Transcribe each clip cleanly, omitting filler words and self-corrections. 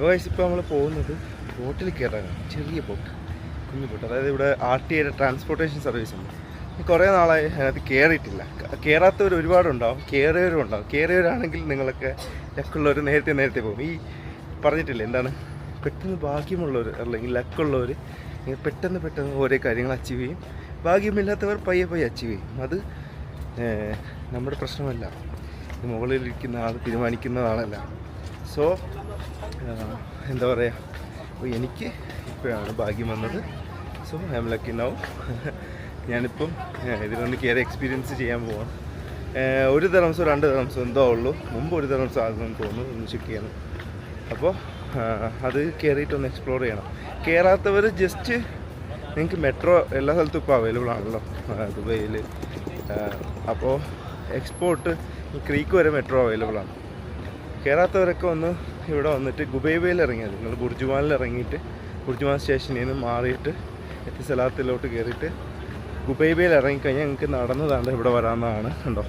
Guys ഇപ്പോൾ നമ്മൾ പോകുന്നത് ബോട്ടിൽ കയറാനാണ്. ചെറിയ ബോട്ട്, കുഞ്ഞു ബോട്ട്. അതായത് ഇവിടെ RTA ട്രാൻസ്പോർട്ടേഷൻ സർവീസ് ഉണ്ട്. കുറേ നാളായി അതിനകത്ത് കയറിയിട്ടില്ല. കയറാത്തവർ ഒരുപാടുണ്ടാവും, കയറിയവരും ഉണ്ടാവും. കയറിയവരാണെങ്കിൽ നിങ്ങളൊക്കെ ലക്കുള്ളവർ നേരത്തെ പോകും. ഈ പറഞ്ഞിട്ടില്ല എന്താണ്, പെട്ടെന്ന് ഭാഗ്യമുള്ളവർ അല്ലെങ്കിൽ ലക്കുള്ളവർ പെട്ടെന്ന് ഓരോ കാര്യങ്ങൾ അച്ചീവ് ചെയ്യും. ഭാഗ്യമില്ലാത്തവർ പയ്യെ അച്ചീവ് ചെയ്യും. അത് നമ്മുടെ പ്രശ്നമല്ല, മുകളിലിരിക്കുന്ന ആൾ തീരുമാനിക്കുന്നതാണല്ല. സോ എന്താ പറയുക, അപ്പോൾ എനിക്ക് ഇപ്പോഴാണ് ഭാഗ്യം വന്നത്. So I am lucky now. ഞാനിപ്പം ഇതിലൊന്ന് കയറി എക്സ്പീരിയൻസ് ചെയ്യാൻ പോവാം. 1 ദിവസമോ 2 ദിവസമോ എന്തോ ഉള്ളൂ. മുമ്പ് 1 ദിവസം ആകുമെന്ന് തോന്നുന്നു, ഒന്ന് ചെക്ക് ചെയ്യണം. അപ്പോൾ അത് കയറിയിട്ടൊന്ന് എക്സ്പ്ലോർ ചെയ്യണം. കയറാത്തവർ ജസ്റ്റ് നിങ്ങൾക്ക് മെട്രോ എല്ലാ സ്ഥലത്തും ഇപ്പോൾ അവൈലബിൾ ആണല്ലോ ദുബൈയിൽ. അപ്പോൾ എക്സ്പോർട്ട് ക്രീക്ക് വരെ മെട്രോ അവൈലബിൾ ആണ്. കയറാത്തവരൊക്കെ ഒന്ന് ഇവിടെ വന്നിട്ട് ഗുബൈബയിൽ ഇറങ്ങിയാൽ നിങ്ങൾ ബുർജുമാനിൽ ഇറങ്ങിയിട്ട് ബുർജുമാൻ സ്റ്റേഷനിൽ നിന്ന് മാറിയിട്ട് എത്തിസലാത്തിലോട്ട് കയറിയിട്ട് ഗുബൈബയിൽ ഇറങ്ങിക്കഴിഞ്ഞാൽ നിങ്ങൾക്ക് നടന്നതാണ്ട് ഇവിടെ വരാവുന്നതാണ്. കണ്ടോ,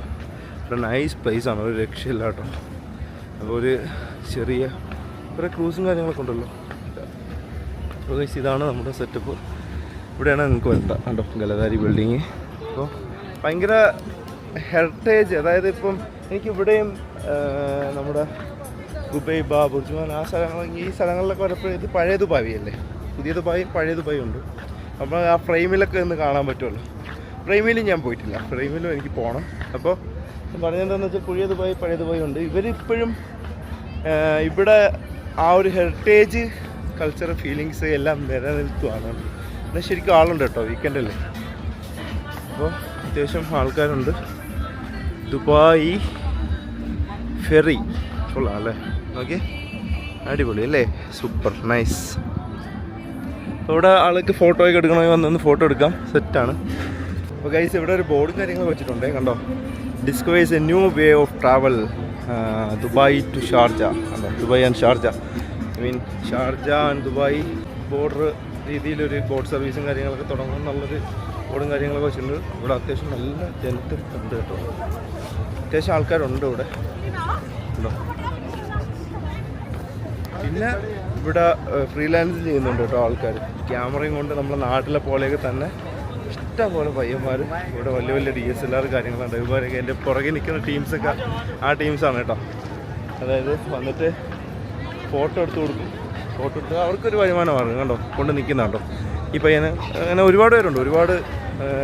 ഇവിടെ നൈസ് പ്ലേസ് ആണ്, ഒരു രക്ഷയില്ല കേട്ടോ. അപ്പോൾ ഒരു ചെറിയ കുറേ ക്രൂസും കാര്യങ്ങളൊക്കെ ഉണ്ടല്ലോ. അപ്പോൾ ഇതാണ് നമ്മുടെ സെറ്റപ്പ്. ഇവിടെയാണ് നിങ്ങൾക്ക് വരേണ്ട. കണ്ടോ, ഗലതാരി ബിൽഡിങ്. അപ്പോൾ ഭയങ്കര ഹെറിറ്റേജ്. അതായത് ഇപ്പം എനിക്കിവിടെയും നമ്മുടെ ഗുബൈബ, ബുർജുമാൻ ഈ സ്ഥലങ്ങളിലൊക്കെ വരപ്പോൾ ഇത് പഴയ ദുബായിയല്ലേ, പുതിയ ദുബായും പഴയ ദുബായും ഉണ്ട്. അപ്പോൾ ആ ഫ്രെയിമിലൊക്കെ ഒന്ന് കാണാൻ പറ്റുമല്ലോ. ഫ്രെയിമിലും ഞാൻ പോയിട്ടില്ല, ഫ്രെയിമിലും എനിക്ക് പോകണം. അപ്പോൾ പറഞ്ഞതെന്താണെന്ന് വെച്ചാൽ പുതിയ ദുബായ് പഴയ ദുബായ് ഉണ്ട്. ഇവരിപ്പോഴും ഇവിടെ ആ ഒരു ഹെറിറ്റേജ് കൾച്ചറൽ ഫീലിങ്സ് എല്ലാം നിലനിൽക്കുകയാണ്. എന്നാൽ ശരിക്കും ആളുണ്ട് കേട്ടോ, വീക്കെൻഡല്ലേ. അപ്പോൾ അത്യാവശ്യം ആൾക്കാരുണ്ട്. ദുബായ് ഫെറി കൊള്ളാം അല്ലേ, ഓക്കെ, അടിപൊളി അല്ലേ, സൂപ്പർ നൈസ്. അപ്പോൾ ഇവിടെ ആൾക്ക് ഫോട്ടോയൊക്കെ എടുക്കണമെങ്കിൽ വന്നൊന്ന് ഫോട്ടോ എടുക്കാം, സെറ്റാണ്. അപ്പോൾ ഗൈസ് ഇവിടെ ഒരു ബോർഡും കാര്യങ്ങളൊക്കെ വെച്ചിട്ടുണ്ട്, കണ്ടോ. Discovers a new way of travel Dubai to Sharjah. കണ്ടോ, Dubai and Sharjah, I mean Sharjah and Dubai border രീതിയിലൊരു ബോട്ട് സർവീസും കാര്യങ്ങളൊക്കെ തുടങ്ങണം എന്നുള്ളൊരു ബോർഡും കാര്യങ്ങളൊക്കെ വെച്ചിട്ടുണ്ട്. ഇവിടെ അത്യാവശ്യം നല്ല ജനത്തും ഉണ്ട് കേട്ടോ, അത്യാവശ്യം ആൾക്കാരുണ്ട് ഇവിടെ, ഉണ്ടോ. പിന്നെ ഇവിടെ ഫ്രീലാൻസ് ചെയ്യുന്നുണ്ട് കേട്ടോ ആൾക്കാർ. ക്യാമറയും കൊണ്ട് നമ്മുടെ നാട്ടിലെ പോലെയൊക്കെ തന്നെ ഇഷ്ടംപോലെ പയ്യന്മാർ ഇവിടെ വലിയ DSLR കാര്യങ്ങളുണ്ട്. ഇവരൊക്കെ എൻ്റെ പുറകെ നിൽക്കുന്ന ടീംസൊക്കെ ആ ടീംസാണ് കേട്ടോ. അതായത് വന്നിട്ട് ഫോട്ടോ എടുത്ത് കൊടുക്കും, ഫോട്ടോ എടുത്ത് അവർക്കൊരു വരുമാനമാണ്. കണ്ടോ, കൊണ്ട് നിൽക്കുന്നുണ്ടോ ഈ പയ്യന്. അങ്ങനെ ഒരുപാട് പേരുണ്ട്,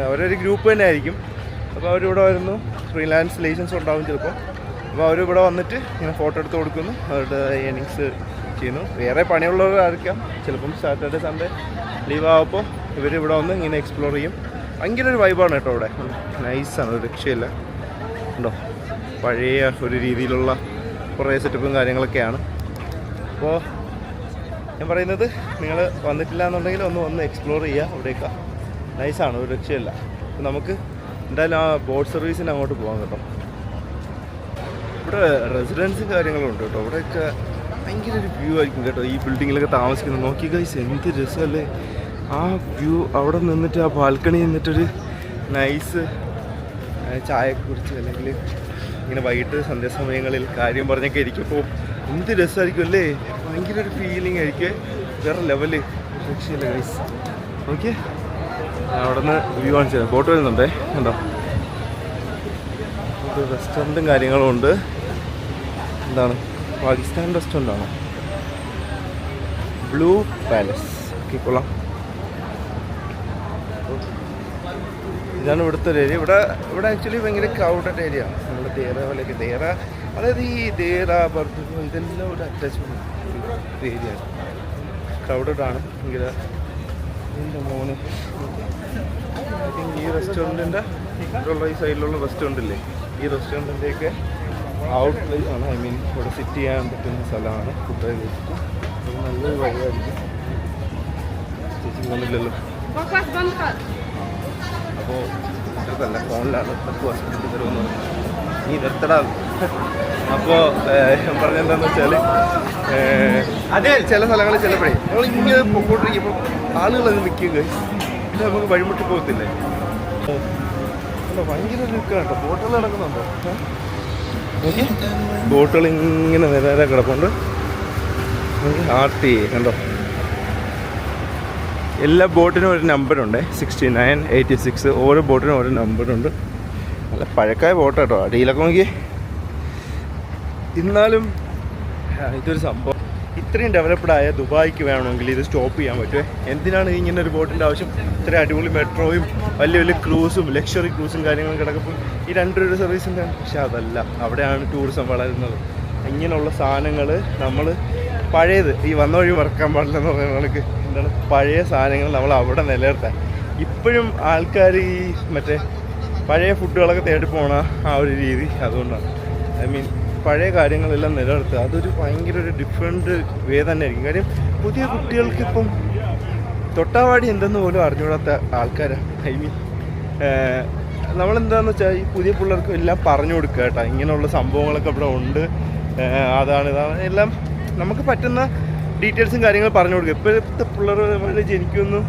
അവരൊരു ഗ്രൂപ്പ് തന്നെ ആയിരിക്കും. അപ്പോൾ അവരിവിടെ വരുന്നു, ഫ്രീലാൻസ് ലൈസൻസ് ഉണ്ടാവും ചിലപ്പോൾ. അപ്പോൾ അവരിവിടെ വന്നിട്ട് ഇങ്ങനെ ഫോട്ടോ എടുത്ത് കൊടുക്കുന്നു, അവരുടെ ഏണിങ്സ് ചെയ്യുന്നു. വേറെ പണിയുള്ളവരായിരിക്കാം, ചിലപ്പം സാറ്റർഡേ സൺഡേ ലീവ് ആകുമ്പോൾ ഇവരിവിടെ വന്ന് ഇങ്ങനെ എക്സ്പ്ലോർ ചെയ്യും. ഭയങ്കര ഒരു വൈബാണ് കേട്ടോ ഇവിടെ, നൈസാണ്, ഒരു രക്ഷയില്ല. ഉണ്ടോ, പഴയ ഒരു രീതിയിലുള്ള കുറേ സെറ്റപ്പും കാര്യങ്ങളൊക്കെയാണ്. അപ്പോൾ ഞാൻ പറയുന്നത്, നിങ്ങൾ വന്നിട്ടില്ല എന്നുണ്ടെങ്കിൽ ഒന്ന് എക്സ്പ്ലോർ ചെയ്യുക. ഇവിടെയൊക്കെ നൈസാണ്, ഒരു രക്ഷയില്ല. നമുക്ക് എന്തായാലും ആ ബോട്ട് സർവീസിന് അങ്ങോട്ട് പോകാം കേട്ടോ. ഇവിടെ റെസിഡൻസും കാര്യങ്ങളും ഉണ്ട് കേട്ടോ. ഇവിടെയൊക്കെ ഭയങ്കര ഒരു വ്യൂ ആയിരിക്കും കേട്ടോ, ഈ ബിൽഡിങ്ങിലൊക്കെ താമസിക്കുന്നത്. നോക്കി ഗൈസ്, എന്ത് രസമല്ലേ ആ വ്യൂ. അവിടെ നിന്നിട്ട് ആ ബാൽക്കണി നിന്നിട്ടൊരു നൈസ് ചായ കുടിച്ച് അല്ലെങ്കിൽ ഇങ്ങനെ വൈകിട്ട് സന്ധ്യാസമയങ്ങളിൽ കാര്യം പറഞ്ഞൊക്കെ ഇരിക്കുമ്പോൾ എന്ത് രസമായിരിക്കും അല്ലേ, ഭയങ്കര ഒരു ഫീലിംഗ് ആയിരിക്കും, വേറെ ലെവല്, രക്ഷയില്ല ഗൈസ്. ഓക്കെ, അവിടെ നിന്ന് വ്യൂ കാണിച്ചു തരാം. ബോട്ട് വരുന്നുണ്ടേ, കണ്ടോ. റെസ്റ്റോറൻറ്റും കാര്യങ്ങളും ഉണ്ട്. എന്താണ്, പാകിസ്ഥാൻ റെസ്റ്റോറൻ്റാണ്, ബ്ലൂ പാലസ്. ഓക്കെ, കൊള്ളാം. ഇതാണ് ഇവിടുത്തെ ഒരു ഏരിയ. ഇവിടെ ആക്ച്വലി ഭയങ്കര ക്രൗഡഡ് ഏരിയ ആണ്. നമ്മുടെ ദേറ പോലെയൊക്കെ അതായത് ഈ ദേറ ബർദു ഇതെല്ലാം ഒരു അറ്റാച്ച്മെൻറ്റ് ഏരിയ ആണ്. ക്രൗഡഡ് ആണ് ഭയങ്കര. എൻ്റെ മോന് ഐ തിങ്ക് ഈ റെസ്റ്റോറൻറ്റിൻ്റെ ഈ സൈഡിലുള്ള റെസ്റ്റോറൻ്റ് ഇല്ലേ, ഈ റെസ്റ്റോറൻറ്റിൻ്റെയൊക്കെ ഔട്ട് പ്ലേസ് ആണ്. ഐ മീൻ ഇവിടെ സിറ്റ് ചെയ്യാൻ പറ്റുന്ന സ്ഥലമാണ്. ഫുഡ് കഴിച്ചിട്ട് നല്ലൊരു വഴിയായിരിക്കും. ചേച്ചി പോകുന്നില്ലല്ലോ. അപ്പോൾ ഇതല്ല, ഫോണിലാണ് ഹോസ്പിറ്റലിൽ തരുമെന്ന് പറഞ്ഞു. നീ നിർത്തടാ. അപ്പോൾ ഞാൻ പറഞ്ഞെന്താണെന്ന് വെച്ചാൽ, അതേ ചില സ്ഥലങ്ങളിൽ ചിലപ്പോഴേ നമ്മൾ ഇങ്ങനെ പൊക്കോട്ടിരിക്കുമ്പോൾ ആളുകളത് നിൽക്കുക, പിന്നെ നമുക്ക് വഴിമുട്ടി പോകത്തില്ലേ. ഭയങ്കര ലുക്കാണ് കേട്ടോ. ബോട്ടുകൾ നടക്കുന്നുണ്ടോ, ബോട്ടുകൾ ഇങ്ങനെ നേരെ കിടപ്പുണ്ട്. RT കണ്ടോ, എല്ലാ ബോട്ടിനും ഒരു നമ്പറുണ്ട്, 69, 86, ഓരോ ബോട്ടിനും ഓരോ നമ്പറുണ്ട്. നല്ല പഴക്കായ ബോട്ട് കേട്ടോ, അടിയിലൊക്കെ നോക്കി. എന്നാലും ഇതൊരു സംഭവം. ഇത്രയും ഡെവലപ്ഡായ ദുബായിക്ക് വേണമെങ്കിൽ ഇത് സ്റ്റോപ്പ് ചെയ്യാൻ പറ്റുമേ. എന്തിനാണ് ഇങ്ങനെ ഒരു ബോട്ടിൻ്റെ ആവശ്യം? ഇത്രയും അടിപൊളി മെട്രോയും വലിയ വലിയ ക്രൂസും ലക്ഷറി ക്രൂസും കാര്യങ്ങളും കിടക്കുമ്പോൾ ഈ രണ്ടൊരു സർവീസിൻ്റെ. പക്ഷെ അതല്ല, അവിടെയാണ് ടൂറിസം വളരുന്നത്. ഇങ്ങനെയുള്ള സാധനങ്ങൾ നമ്മൾ പഴയത് ഈ വന്ന വഴി മറക്കാൻ പാടില്ലെന്ന് പറയുന്ന കണക്ക് എന്താണ്, പഴയ സാധനങ്ങൾ നമ്മൾ അവിടെ നിലനിർത്താൻ. ഇപ്പോഴും ആൾക്കാർ ഈ മറ്റേ പഴയ ഫുഡുകളൊക്കെ തേടി പോണ ആ ഒരു രീതി. അതുകൊണ്ടാണ് ഐ മീൻ പഴയ കാര്യങ്ങളെല്ലാം നിലനിർത്തുക. അതൊരു ഭയങ്കര ഒരു ഡിഫറെൻറ്റ് വേ തന്നെ ആയിരിക്കും. കാര്യം പുതിയ കുട്ടികൾക്കിപ്പം തൊട്ടാവാടി എന്തെന്ന് പോലും അറിഞ്ഞുകൂടാത്ത ആൾക്കാരാണ്. ഐ മീൻ നമ്മളെന്താണെന്ന് വെച്ചാൽ ഈ പുതിയ പിള്ളേർക്ക് എല്ലാം പറഞ്ഞു കൊടുക്കുക കേട്ടോ. ഇങ്ങനെയുള്ള സംഭവങ്ങളൊക്കെ ഇവിടെ ഉണ്ട്, അതാണ് ഇതാണ് എല്ലാം നമുക്ക് പറ്റുന്ന ഡീറ്റെയിൽസും കാര്യങ്ങൾ പറഞ്ഞു കൊടുക്കുക. ഇപ്പോഴത്തെ പിള്ളേർ ജനിക്കുന്നു,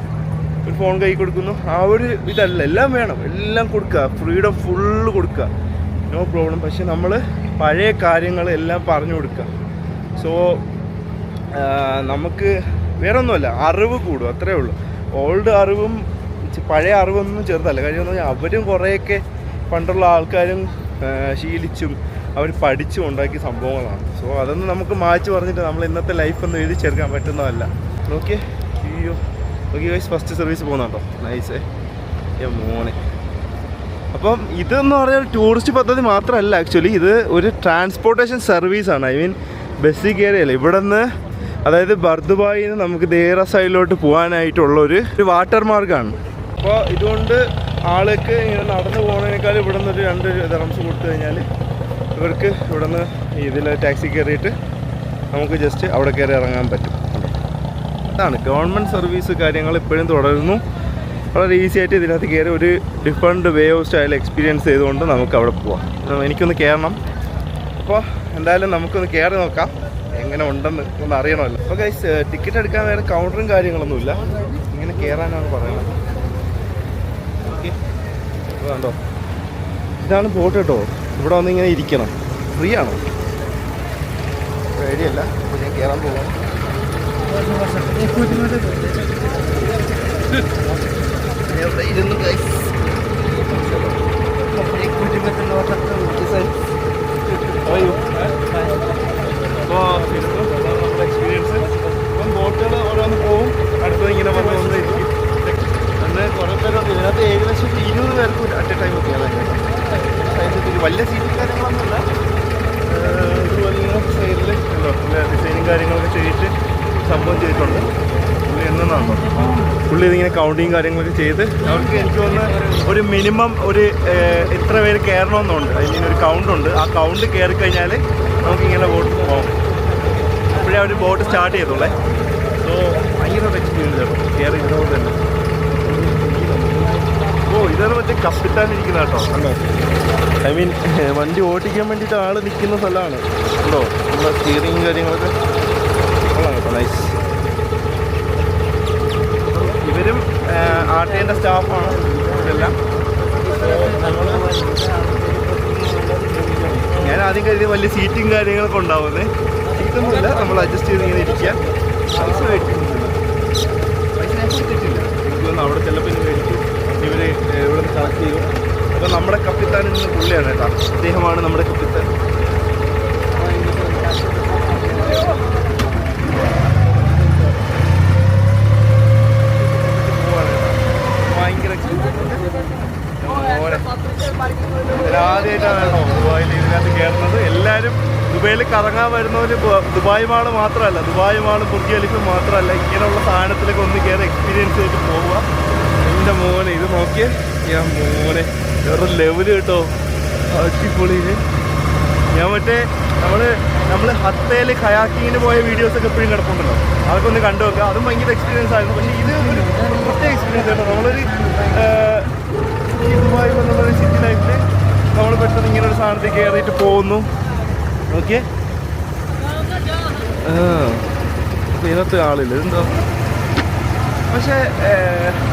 ഒരു ഫോൺ കൈ കൊടുക്കുന്നു, ആ ഒരു ഇതല്ല. എല്ലാം വേണം, എല്ലാം കൊടുക്കുക, ഫ്രീഡം ഫുള്ള് കൊടുക്കുക, നോ പ്രോബ്ലം. പക്ഷെ നമ്മൾ പഴയ കാര്യങ്ങളെല്ലാം പറഞ്ഞു കൊടുക്കുക. സോ നമുക്ക് വേറെ ഒന്നുമല്ല, അറിവ് കൂടും, അത്രേ ഉള്ളൂ. ഓൾഡ് അറിവും പഴയ അറിവൊന്നും ചെറുതല്ല. കാര്യം എന്ന് പറഞ്ഞാൽ അവരും കുറേയൊക്കെ പണ്ടുള്ള ആൾക്കാരും ശീലിച്ചും അവർ പഠിച്ചും ഉണ്ടാക്കിയ സംഭവങ്ങളാണ്. സോ അതൊന്നും നമുക്ക് മാറ്റി പറഞ്ഞിട്ട് നമ്മൾ ഇന്നത്തെ ലൈഫൊന്നും എഴുതി ചേർക്കാൻ പറ്റുന്നതല്ല. നോക്കിയേ, അയ്യോ നോക്കി ഗൈസ്, ഫസ്റ്റ് സർവീസ് പോകുന്നുണ്ടോ, നൈസേ മോനെ. അപ്പം ഇതെന്ന് പറഞ്ഞാൽ ടൂറിസ്റ്റ് പദ്ധതി മാത്രമല്ല, ആക്ച്വലി ഇത് ഒരു ട്രാൻസ്പോർട്ടേഷൻ സർവീസാണ്. ഐ മീൻ ബസ്സിൽ കയറിയല്ല, ഇവിടെ നിന്ന് അതായത് ബർദുബായിൽ നിന്ന് നമുക്ക് ദേറ സൈഡിലോട്ട് പോകാനായിട്ടുള്ള ഒരു വാട്ടർ മാർഗ്ഗമാണ്. അപ്പോൾ ഇതുകൊണ്ട് ആൾക്ക് ഇങ്ങനെ നടന്നു പോകുന്നതിനേക്കാൾ ഇവിടെ നിന്ന് ഒരു 2 ദിർഹംസ് കൊടുത്തു കഴിഞ്ഞാൽ ഇവർക്ക് ഇവിടെ നിന്ന് ഇതിൽ ടാക്സി കയറിയിട്ട് നമുക്ക് ജസ്റ്റ് അവിടെ കയറി ഇറങ്ങാൻ പറ്റും. അതാണ് ഗവൺമെൻറ് സർവീസ് കാര്യങ്ങൾ ഇപ്പോഴും തുടരുന്നു. വളരെ ഈസി ആയിട്ട് ഇതിനകത്ത് കയറി ഒരു different way of style experience ചെയ്തുകൊണ്ട് നമുക്ക് അവിടെ പോവാം. എനിക്കൊന്ന് കയറണം. അപ്പോൾ എന്തായാലും നമുക്കൊന്ന് കയറി നോക്കാം എങ്ങനെ ഉണ്ടെന്ന് ഒന്ന് അറിയണമല്ലോ. അപ്പോൾ ഗൈസ്, ടിക്കറ്റ് എടുക്കാൻ വേറെ കൗണ്ടറും കാര്യങ്ങളൊന്നുമില്ല, ഇങ്ങനെ കയറാനാണ് പറയുന്നത്. ഓക്കെ, വേണ്ടോ, ഇതാണ് ബോട്ട് കേട്ടോ. ഇവിടെ വന്ന് ഇങ്ങനെ ഇരിക്കണം. ഫ്രീ ആണോ? ഐഡിയ അല്ല. അപ്പോൾ ഞാൻ കയറാൻ പോകാം. ഇരുന്നു ഗൈസ്. അപ്പോൾ നമ്മുടെ എക്സ്പീരിയൻസ്. ഇപ്പം ബോട്ടുകൾ ഓരോന്ന് പോവും, അടുത്തത് ഇങ്ങനെ വന്ന് ഇരിക്കും. അന്ന് കുറേ പേരുണ്ട് ഇതിനകത്ത്. ഏകദേശം 20 പേർക്ക് അറ്റ് എ ടൈം ഒക്കെയാണ്. വലിയ സീറ്റും കാര്യങ്ങളൊന്നുമില്ല. ഇതുപോലെ ഇങ്ങനെ സൈഡിൽ ഉണ്ടോ ഡിസൈനും കാര്യങ്ങളൊക്കെ ചെയ്തിട്ട് സംഭവം ചെയ്തിട്ടുണ്ട്. പുള്ളി എന്നാണോ പുള്ളി ഇതിങ്ങനെ കൗണ്ടിങ് കാര്യങ്ങളൊക്കെ ചെയ്ത് അവർക്ക് എനിക്ക് തോന്നുന്നു ഒരു മിനിമം ഒരു എത്ര പേര് കയറണമെന്നുണ്ട്. അതിന് ഒരു കൗണ്ടുണ്ട്. ആ കൗണ്ട് കയറി കഴിഞ്ഞാൽ നമുക്കിങ്ങനെ ബോട്ട് പോകാം. അപ്പോഴേ അവർ ബോട്ട് സ്റ്റാർട്ട് ചെയ്തോളേ. സോ ഭയങ്കര എക്സ്പീരിയൻസ് കേട്ടോ കയറി ഇരുന്നോണ്ട് തന്നെ. ഓ, ഇതാണ് മറ്റേ കപ്പിത്താനിരിക്കുന്ന കേട്ടോ. കണ്ടോ, ഐ മീൻ വണ്ടി ഓടിക്കാൻ വേണ്ടിയിട്ട് ആൾ നിൽക്കുന്ന സ്ഥലമാണ് കേട്ടോ. നമ്മുടെ സ്റ്റിയറിങ് കാര്യങ്ങളൊക്കെ കൊള്ളാം കേട്ടോ, നൈസ്. ഇവരും RTൻ്റെ സ്റ്റാഫാണ് ഇതെല്ലാം. ഞാൻ ആദ്യം കരുതി വലിയ സീറ്റും കാര്യങ്ങളൊക്കെ ഉണ്ടാവുന്നത്. സീറ്റൊന്നുമില്ല, നമ്മൾ അഡ്ജസ്റ്റ് ചെയ്ത് ഇങ്ങനെ ഇരിക്കുക. പൈസ മേടിക്കുന്നില്ല, പൈസ ഞാൻ കൊടുത്തിട്ടില്ല. എനിക്ക് തോന്നുന്നു അവിടെ ചിലപ്പോൾ മേടിക്കും, ഇവർ ഇവിടെ നിന്ന് കളക്ട് ചെയ്യും. അപ്പോൾ നമ്മുടെ കപ്പിത്താൻ ഇന്ന് പുള്ളിയാണ് കേട്ടോ. അദ്ദേഹമാണ് നമ്മുടെ കപ്പിത്താൻ. ഭയങ്കര ആദ്യമായിട്ടാണ് കേട്ടോ ദുബായിൽ ഇതിനകത്ത് കയറുന്നത്. എല്ലാവരും ദുബായിൽ കറങ്ങാൻ വരുന്നവർ ദുബായ് മാള് മാത്രമല്ല, ദുബായ് മാള് ബുർജ് ഖലീഫ മാത്രമല്ല, ഇങ്ങനെയുള്ള സാധനത്തിലൊക്കെ ഒന്ന് കയറി എക്സ്പീരിയൻസ് ചെയ്തിട്ട് പോവുക. എൻ്റെ മോനെ ഇത് നോക്കിയേ, ഞാൻ മോനെ വേറെ ലെവല് കേട്ടോ, അടിപൊളിയിൽ. ഞാൻ മറ്റേ നമ്മൾ ഹത്തയിൽ കയാക്കിങ്ങിന് പോയ വീഡിയോസൊക്കെ എപ്പോഴും കിടപ്പുണ്ടല്ലോ, അതൊക്കെ ഒന്ന് കണ്ടു നോക്കുക. അതും ഭയങ്കര എക്സ്പീരിയൻസ് ആയിരുന്നു. പക്ഷേ ഇത് ഒരു പ്രത്യേക എക്സ്പീരിയൻസ് ആയിരുന്നു. നമ്മളൊരു ഈ ദുബായ് എന്നുള്ളൊരു സിറ്റി ലൈഫിൽ നമ്മൾ പെട്ടെന്ന് ഇങ്ങനെ ഒരു സാധനത്തിൽ കയറിയിട്ട് പോകുന്നു. ഓക്കെ, അപ്പോൾ ഇതിനകത്ത് ആളില്ല, ഇതെന്താ? പക്ഷേ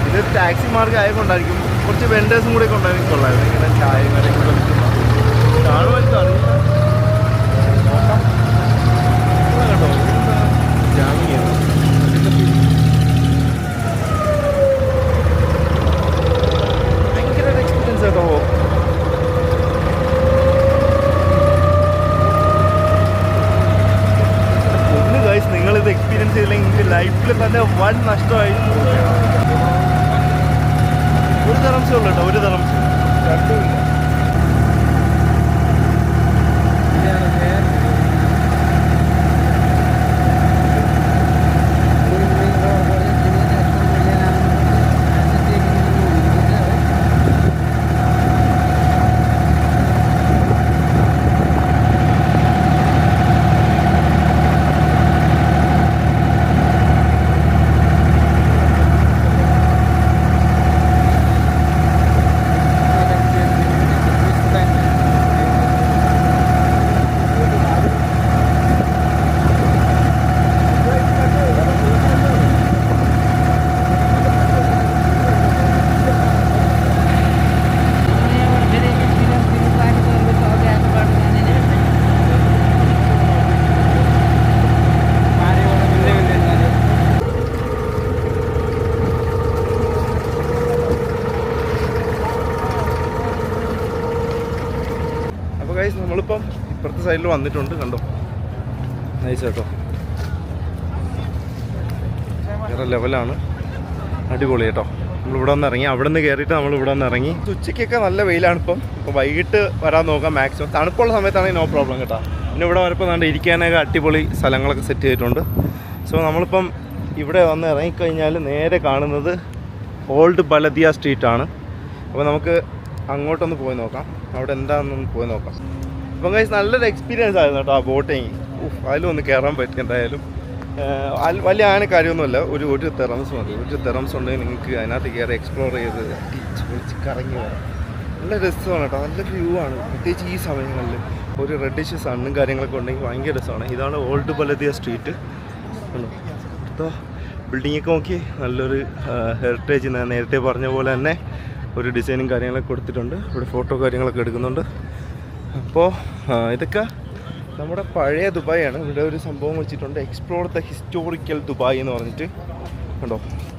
ഇത് ടാക്സി മാർഗ്ഗം ആയതുകൊണ്ടായിരിക്കും കുറച്ച് വെൻഡേഴ്സും കൂടെ ഒക്കെ ഉണ്ടായിരിക്കും കൊള്ളായിരുന്നു. ഇങ്ങനെ ചായ കാര്യങ്ങളൊക്കെ വിളിക്കുന്നു കാണുമായിരിക്കും. അറിയില്ല, നോക്കാം കേട്ടോ. ചെയ്തില്ലെങ്കിൽ നിങ്ങൾക്ക് ലൈഫിൽ തന്നെ വൻ നഷ്ടമായി. ഒരു തരംസേ ഉള്ളൂ കേട്ടോ, ഒരു തരംസം, രണ്ടുമില്ല. നമ്മളിപ്പം ഇപ്പുറത്തെ സൈഡിൽ വന്നിട്ടുണ്ട്, കണ്ടോ, നൈസ് കേട്ടോ, വേറെ ലെവലാണ്, അടിപൊളി കേട്ടോ. നമ്മളിവിടെ നിന്ന് ഇറങ്ങി, അവിടെ നിന്ന് കയറിയിട്ട് നമ്മളിവിടെ നിന്ന് ഇറങ്ങി. ഉച്ചയ്ക്കൊക്കെ നല്ല വെയിലാണ് ഇപ്പം. വൈകിട്ട് വരാൻ നോക്കാം മാക്സിമം. തണുപ്പുള്ള സമയത്താണെങ്കിൽ നോ പ്രോബ്ലം കേട്ടോ. പിന്നെ ഇവിടെ വരപ്പോൾ നല്ല ഇരിക്കാനൊക്കെ അടിപൊളി സ്ഥലങ്ങളൊക്കെ സെറ്റ് ചെയ്തിട്ടുണ്ട്. സോ നമ്മളിപ്പം ഇവിടെ വന്ന് ഇറങ്ങിക്കഴിഞ്ഞാൽ നേരെ കാണുന്നത് ഓൾഡ് ബലദിയ സ്ട്രീറ്റാണ്. അപ്പോൾ നമുക്ക് അങ്ങോട്ടൊന്ന് പോയി നോക്കാം, അവിടെ എന്താണെന്നൊന്ന് പോയി നോക്കാം. അപ്പം ഗൈസ് നല്ലൊരു എക്സ്പീരിയൻസ് ആയിരുന്നു കേട്ടോ ആ ബോട്ടിങ്. അതിലും ഒന്ന് കയറാൻ പറ്റി. എന്തായാലും വലിയ അങ്ങനെ കാര്യമൊന്നുമല്ല, ഒരു തെറംസ് മതി. ഒരു തെറംസ് ഉണ്ടെങ്കിൽ നിങ്ങൾക്ക് അതിനകത്ത് കയറി എക്സ്പ്ലോർ ചെയ്ത് അടിച്ച് പൊളിച്ച് കറങ്ങി വരാം. നല്ല രസമാണ് കേട്ടോ, നല്ല വ്യൂ ആണ്. പ്രത്യേകിച്ച് ഈ സമയങ്ങളിൽ ഒരു റെഡിഷ് സണ്ണും കാര്യങ്ങളൊക്കെ ഉണ്ടെങ്കിൽ ഭയങ്കര രസമാണ്. ഇതാണ് ഓൾഡ് ബലദിയ സ്ട്രീറ്റ്. അപ്പോൾ ബിൽഡിങ്ങൊക്കെ നോക്കി നല്ലൊരു ഹെറിറ്റേജ്, ഞാൻ നേരത്തെ പറഞ്ഞ പോലെ തന്നെ ഒരു ഡിസൈനും കാര്യങ്ങളൊക്കെ കൊടുത്തിട്ടുണ്ട്. ഇവിടെ ഫോട്ടോ കാര്യങ്ങളൊക്കെ എടുക്കുന്നുണ്ട്. അപ്പോൾ ഇതൊക്കെ നമ്മുടെ പഴയ ദുബായാണ്. ഇവിടെ ഒരു സംഭവം വെച്ചിട്ടുണ്ട്, എക്സ്പ്ലോർ ദ ഹിസ്റ്റോറിക്കൽ ദുബായ് എന്ന് പറഞ്ഞിട്ട്. കണ്ടോ,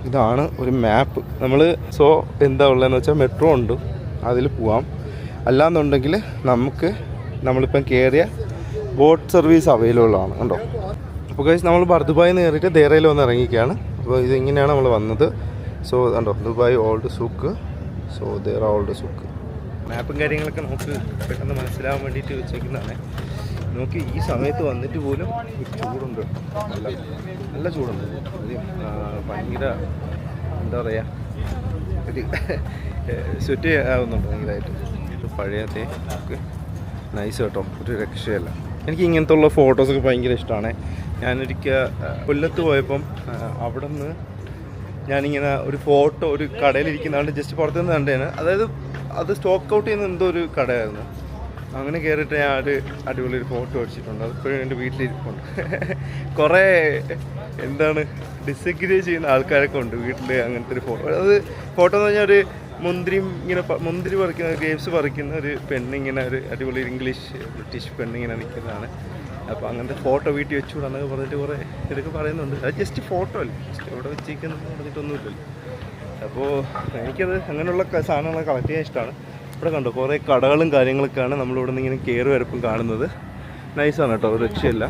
ഇതാണ് ഒരു മാപ്പ്. നമ്മൾ എന്താ ഉള്ളതെന്ന് വെച്ചാൽ മെട്രോ ഉണ്ട്, അതിൽ പോവാം. അല്ലാന്നുണ്ടെങ്കിൽ നമ്മളിപ്പം കയറിയ ബോട്ട് സർവീസ് അവൈലബിൾ ആണ്. കണ്ടോ, അപ്പോൾ ഗൈസ് നമ്മൾ ദുബായിൽ നിന്ന് കയറിയിട്ട് ദേറയിൽ വന്ന് ഇറങ്ങിക്കുകയാണ്. അപ്പോൾ ഇതിങ്ങനെയാണ് നമ്മൾ വന്നത്. കണ്ടോ, Dubai old souk. Deira old souk. മാപ്പും കാര്യങ്ങളൊക്കെ നമുക്ക് പെട്ടെന്ന് മനസ്സിലാവാൻ വേണ്ടിയിട്ട് വെച്ചേക്കുന്നതാണ്. നോക്കി ഈ സമയത്ത് വന്നിട്ട് പോലും ചൂടുണ്ട്, നല്ല ചൂടുണ്ട്. ഭയങ്കര എന്താ പറയുക, ഒരു സ്വെറ്റ് ആവുന്നുണ്ട് ഭയങ്കരമായിട്ട്. പഴയത്തെ നമുക്ക് നൈസ് കേട്ടോ, ഒരു രക്ഷയല്ല. എനിക്ക് ഇങ്ങനത്തെ ഉള്ള ഫോട്ടോസൊക്കെ ഭയങ്കര ഇഷ്ടമാണ്. ഞാനൊരിക്കൽ കൊല്ലത്ത് പോയപ്പം അവിടെ നിന്ന് ഞാനിങ്ങനെ ഒരു ഫോട്ടോ ഒരു കടയിലിരിക്കുന്നതാണ് ജസ്റ്റ് പുറത്തുനിന്ന് കണ്ടതാണ്. അതായത് അത് സ്റ്റോക്ക് ഔട്ട് ചെയ്യുന്ന എന്തോ ഒരു കടയായിരുന്നു. അങ്ങനെ കയറിയിട്ട് ഞാൻ അടിപൊളി ഒരു ഫോട്ടോ അടിച്ചിട്ടുണ്ട്. അതിപ്പോഴും എൻ്റെ വീട്ടിലിരിപ്പുണ്ട്. കുറേ ഡിസഗ്രി ചെയ്യുന്ന ആൾക്കാരൊക്കെ ഉണ്ട് വീട്ടിൽ. അങ്ങനത്തെ ഒരു ഫോട്ടോ, അത് ഫോട്ടോ എന്ന് പറഞ്ഞാൽ ഒരു മുന്തിരി പറിക്കുന്ന, ഗ്രേപ്സ് പറിക്കുന്ന ഒരു പെണ്ണിങ്ങനെ, ഒരു അടിപൊളി ബ്രിട്ടീഷ് പെണ്ണിങ്ങനെ നിൽക്കുന്നതാണ്. അപ്പോൾ അങ്ങനത്തെ ഫോട്ടോ വീട്ടിൽ വെച്ചുകൂടാന്നൊക്കെ പറഞ്ഞിട്ട് കുറേ ഇതൊക്കെ പറയുന്നുണ്ട്. അത് ജസ്റ്റ് ഫോട്ടോ അല്ലേ, ജസ്റ്റ് ഇവിടെ വെച്ചേക്കുന്നതെന്ന് പറഞ്ഞിട്ടൊന്നുമില്ലല്ലോ. അപ്പോൾ എനിക്കത് അങ്ങനെയുള്ള സാധനങ്ങളൊക്കെ കളക്ട് ചെയ്യാൻ ഇഷ്ടമാണ്. ഇവിടെ കണ്ടോ കുറേ കടകളും കാര്യങ്ങളൊക്കെയാണ് നമ്മളിവിടെ നിന്ന് ഇങ്ങനെ കയറി വരപ്പം കാണുന്നത്. നൈസാണ് കേട്ടോ, ഒരു രക്ഷയില്ല.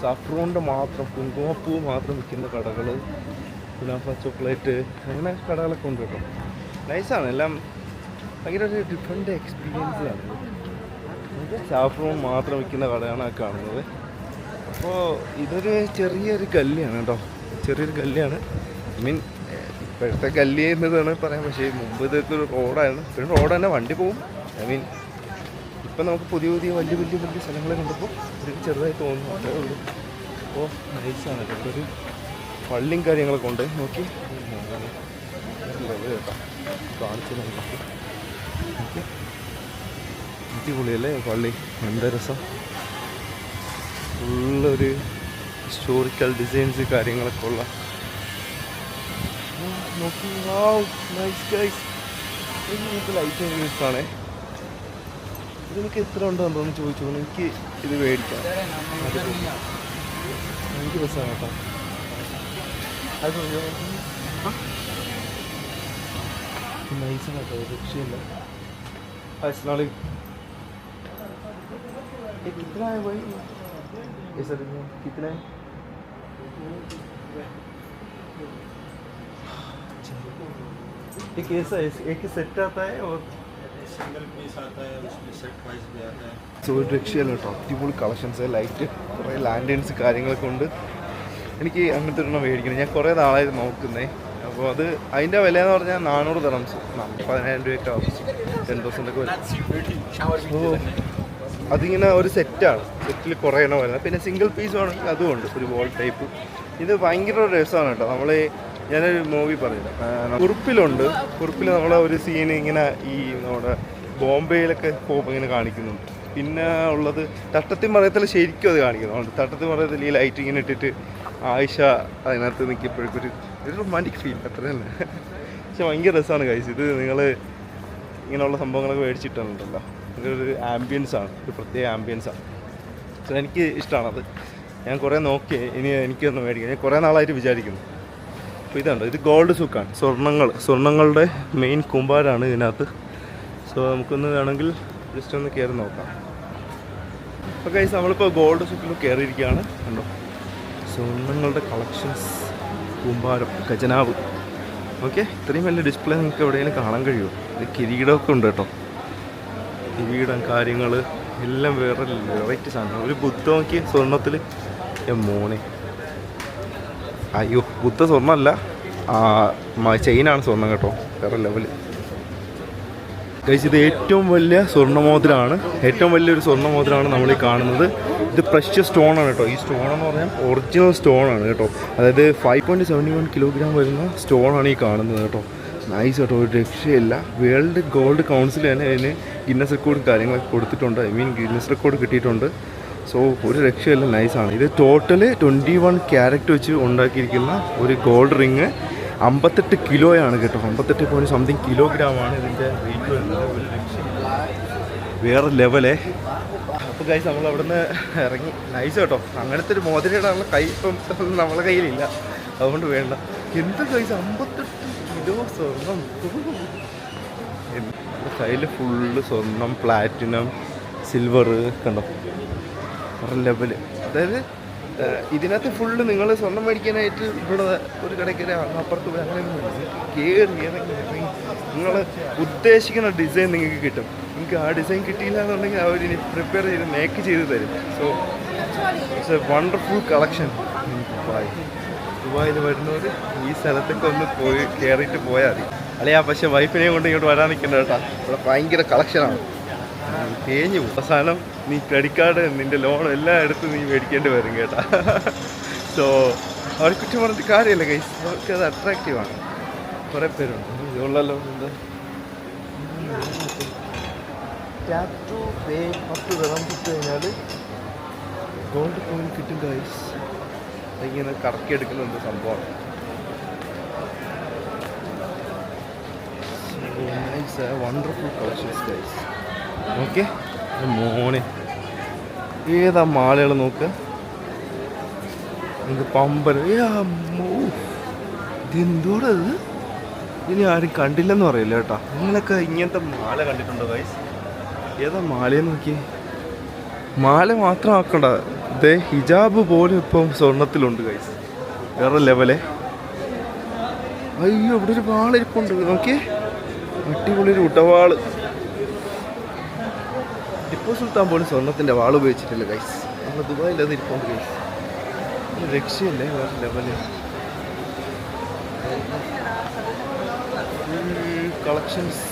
സാഫ്രോണിൻ്റെ മാത്രം, കുങ്കുമപ്പൂ മാത്രം വിൽക്കുന്ന കടകൾ, കുനാഫ ചോക്ലേറ്റ്, അങ്ങനെ കടകളൊക്കെ ഉണ്ട് കേട്ടോ. നൈസാണ് എല്ലാം, ഭയങ്കര ഒരു ഡിഫറെൻ്റ് എക്സ്പീരിയൻസാണ്. സാഫ്രോൺ മാത്രം വിൽക്കുന്ന കടയാണ് കാണുന്നത്. അപ്പോൾ ഇതൊരു ചെറിയൊരു ഗല്ലിയാണ് കേട്ടോ, ചെറിയൊരു ഗല്ലിയാണ്. ഇപ്പോഴത്തെ ഗല്ലി എന്നതാണ് പറയാം. പക്ഷേ മുമ്പ് ഇതൊക്കെ ഒരു റോഡായിരുന്നു. ഇപ്പോഴും റോഡ് തന്നെ, വണ്ടി പോവും. ഇപ്പം നമുക്ക് പുതിയ വലിയ സ്ഥലങ്ങളെ കണ്ടപ്പോൾ ഇതൊക്കെ ചെറുതായി തോന്നുന്നു, അത്രേ ഉള്ളൂ. അപ്പോൾ നൈസാണ് കേട്ടോ. ഒരു പള്ളിയും കാര്യങ്ങളൊക്കെ ഉണ്ട്. നോക്കി കേട്ടോ, കാണിച്ചു നമുക്ക്. അടിപൊളിയല്ലേ പള്ളി, എന്താ രസം. ഫുള്ളൊരു ഹിസ്റ്റോറിക്കൽ ഡിസൈൻസ് കാര്യങ്ങളൊക്കെ ഉള്ള. നോക്കി, നൈസ് ഗൈസ്. ഇത് നമുക്ക് ലൈറ്റ് ഇഷ്ടമാണേ. ഇത് എനിക്ക് എത്ര ഉണ്ടെന്ന് ചോദിച്ചു. എനിക്ക് ഇത് മേടിക്കാം, എനിക്ക് രസമാണ് കേട്ടോ. അത് നൈസാണ് കേട്ടോ, രക്ഷയില്ല. अस्सलाम कितना है भाई? ये सर कितने एक ऐसा एक सेट आता है और सिंगल पीस आता है, उसमें सेट वाइज भी आता है. സോ ഒരു രക്ഷയല്ല കേട്ടോ, അടിപൊളി കളക്ഷൻസ്, ലൈറ്റ്, കുറേ ലാൻഡേൺസ് കാര്യങ്ങളൊക്കെ ഉണ്ട്. എനിക്ക് അങ്ങനത്തെ ഒരെണ്ണം മേടിക്കണം, ഞാൻ കുറേ നാളായിട്ട് നോക്കുന്നേ. അപ്പോൾ അത് അതിൻ്റെ വില എന്ന് പറഞ്ഞാൽ 400 ദിർഹംസ്, 10,000 രൂപയൊക്കെ ആവും, 10,000 ഒക്കെ വരും. ഓ അതിങ്ങനെ ഒരു സെറ്റാണ്, സെറ്റിൽ കുറേ എണ്ണം വരുന്നത്. പിന്നെ സിംഗിൾ പീസ് ആണെങ്കിൽ അതുമുണ്ട്, ഒരു വോൾ ടൈപ്പ്. ഇത് ഭയങ്കര ഒരു രസമാണ് കേട്ടോ. നമ്മൾ ഞാനൊരു മൂവി പറഞ്ഞു, കുറുപ്പിലുണ്ട്. കുറുപ്പിൽ നമ്മളെ ഒരു സീൻ ഇങ്ങനെ ഈ നമ്മുടെ ബോംബെയിലൊക്കെ പോകുമ്പോൾ ഇങ്ങനെ കാണിക്കുന്നുണ്ട്. പിന്നെ ഉള്ളത് തട്ടത്തി മറയത്തിൽ ശരിക്കും അത് കാണിക്കുന്നുണ്ട്. തട്ടത്തി മറയത്തിൽ ഈ ലൈറ്റ് ഇങ്ങനെ ഇട്ടിട്ട് ആയിഷ അതിനകത്ത് നിൽക്കിയപ്പോഴേക്കൊരു റൊമാൻറ്റിക് ഫീൽ അത്ര തന്നെ. പക്ഷെ ഭയങ്കര രസമാണ് കൈസ്. ഇത് നിങ്ങൾ ഇങ്ങനെയുള്ള സംഭവങ്ങളൊക്കെ മേടിച്ചിട്ടുണ്ടല്ലോ, ഇതൊരു ആംബിയൻസ് ആണ്, ഒരു പ്രത്യേക ആംബിയൻസാണ്. സോ എനിക്ക് ഇഷ്ടമാണത്. ഞാൻ കുറേ നോക്കി, ഇനി എനിക്കൊന്ന് മേടിക്കാം, ഞാൻ കുറേ നാളായിട്ട് വിചാരിക്കുന്നു. അപ്പോൾ ഇതുണ്ട്, ഇത് ഗോൾഡ് സൂക്കാണ്, സ്വർണ്ണങ്ങളുടെ മെയിൻ കുമ്പാരാണ് ഇതിനകത്ത്. സോ നമുക്കൊന്ന് വേണമെങ്കിൽ ജസ്റ്റ് ഒന്ന് കയറി നോക്കാം. അപ്പോൾ ഗൈസ് നമ്മളിപ്പോൾ ഗോൾഡ് സൂക്കിൽ കയറിയിരിക്കുകയാണ്. കണ്ടോ, സ്വർണ്ണങ്ങളുടെ കളക്ഷൻസ്, കുമ്പാരം, ഖജനാവ്. ഓക്കെ, ഇത്രയും വലിയ ഡിസ്പ്ലേ നിങ്ങൾക്ക് എവിടെയെങ്കിലും കാണാൻ കഴിയുമോ? ഇത് കിരീടമൊക്കെ ഉണ്ട് കേട്ടോ, കിരീടം കാര്യങ്ങൾ എല്ലാം വേറെ വെറൈറ്റി സാധനം. ഒരു ബുദ്ധ നോക്കി സ്വർണ്ണത്തിൽ, മോനെ, അയ്യോ ബുദ്ധ സ്വർണ്ണമല്ല, ചെയിനാണ് സ്വർണ്ണം കേട്ടോ, വേറെ ലെവല്. കഴിച്ചത് ഏറ്റവും വലിയ സ്വർണ്ണമോതിരമാണ്, ഏറ്റവും വലിയൊരു സ്വർണ്ണമോതിരമാണ് നമ്മൾ ഈ കാണുന്നത്. ഇത് പ്രഷ്യസ് സ്റ്റോണാണ് കേട്ടോ. ഈ സ്റ്റോൺ എന്ന് പറഞ്ഞാൽ ഒറിജിനൽ സ്റ്റോണാണ് കേട്ടോ. അതായത് 5.71 കിലോഗ്രാം വരുന്ന സ്റ്റോണാണ് ഈ കാണുന്നത് കേട്ടോ. നൈസ് കേട്ടോ, ഒരു രക്ഷയില്ല. വേൾഡ് ഗോൾഡ് കൗൺസിൽ തന്നെ അതിന് ഗിന്നസ് റെക്കോർഡ് കാര്യങ്ങളൊക്കെ കൊടുത്തിട്ടുണ്ട്, ഗിന്നസ് റെക്കോർഡ് കിട്ടിയിട്ടുണ്ട്. സോ ഒരു രക്ഷയില്ല, നൈസാണ്. ഇത് ടോട്ടല് 21 ക്യാരറ്റ് വെച്ച് ഉണ്ടാക്കിയിരിക്കുന്ന ഒരു ഗോൾഡ് റിങ്. 58 കിലോയാണ് കേട്ടോ, 58 കിലോഗ്രാമാണ് ഇതിൻ്റെ വെയിറ്റ് വരുന്നത്. ഒരു രക്ഷയില്ല, വേറെ ലെവലേ. അപ്പോൾ ഗൈസ് നമ്മൾ അവിടെ നിന്ന് ഇറങ്ങി. നൈസ് കേട്ടോ, അങ്ങനത്തെ ഒരു മോതിരയുടെ കൈ ഇപ്പം നമ്മളെ കയ്യിലില്ല, അതുകൊണ്ട് വേണ്ട. എന്ത് ഗൈസ്, 58 കിലോ സ്വർണം. കയ്യിൽ ഫുള്ള് സ്വർണം, പ്ലാറ്റിനം, സിൽവർ കണ്ടോ, വേറെ ലെവല്. അതായത് ഇതിനകത്ത് ഫുള്ള് നിങ്ങൾ സ്വർണം മേടിക്കാനായിട്ട് ഇവിടെ ഒരു കടയ്ക്ക് അപ്പുറത്ത് പോയി അങ്ങനെ കയറി ഏതെങ്കിലും നിങ്ങൾ ഉദ്ദേശിക്കുന്ന ഡിസൈൻ നിങ്ങൾക്ക് കിട്ടും. നിങ്ങൾക്ക് ആ ഡിസൈൻ കിട്ടിയില്ല എന്നുണ്ടെങ്കിൽ അവരിനി പ്രിപ്പയർ ചെയ്ത് മേക്ക് ചെയ്ത് തരും. So it's A wonderful collection. ദുബായിൽ വരുന്നവർ ഈ സ്ഥലത്തൊക്കെ ഒന്ന് പോയി കയറിയിട്ട് പോയാൽ മതി. അല്ലെ പക്ഷേ വൈഫിനെയും കൊണ്ട് ഇങ്ങോട്ട് വരാൻ നിൽക്കേണ്ട കേട്ടോ, ഇവിടെ ഭയങ്കര കളക്ഷനാണ്. തേഞ്ഞു പോകും അവസാനം. നീ ക്രെഡിറ്റ് കാർഡ്, നിൻ്റെ ലോൺ എല്ലാം എടുത്ത് നീ മേടിക്കേണ്ടി വരും കേട്ടാ. സോ അവരെ കുറ്റം പറഞ്ഞിട്ട് കാര്യമല്ല ഗൈസ്, അവർക്ക് അത് അട്രാക്റ്റീവാണ്. കുറേ പേരുണ്ട് ഇതുള്ളല്ലോ. എന്താ ടാറ്റു പേ 10 ദിർഹം കിട്ടി കഴിഞ്ഞാൽ ഗോൾഡ് കോയിൻ കിട്ടും ഗൈസ്. ഇങ്ങനെ കറക്കി എടുക്കുന്നുണ്ട് സംഭവമാണ്. Wonderful collections guys. ഓക്കെ മോനെ, ഏതാ മാലകൾ നോക്കുക, ഇത് പമ്പരം. ഇതെന്തോടത്, ഇനി ആരും കണ്ടില്ലെന്ന് പറയില്ല കേട്ടോ. നിങ്ങളൊക്കെ ഇങ്ങനത്തെ മാല കണ്ടിട്ടുണ്ടോ ഗൈസ്? ഏതാ മാലയെന്ന് നോക്കി. മാല മാത്രം ആക്കണ്ട, ഇതേ ഹിജാബ് പോലും ഇപ്പം സ്വർണ്ണത്തിലുണ്ട് ഗൈസ്, വേറെ ലെവലേ. അയ്യോ ഇവിടെ ഒരു വാളിരിപ്പുണ്ട് നോക്കി, അടിപൊളി ഒരു ഉടവാള്. ടിപ്പു സുൽത്താൻ പോലും സ്വർണ്ണത്തിൻ്റെ വാൾ ഉപയോഗിച്ചിട്ടില്ല ഗൈസ്. നമ്മൾ ദുബായിൽ അത് ഇരിപ്പുണ്ട് ഗൈസ്, രക്ഷയില്ലേ, വേറെ ലെവല് കളക്ഷൻസ്.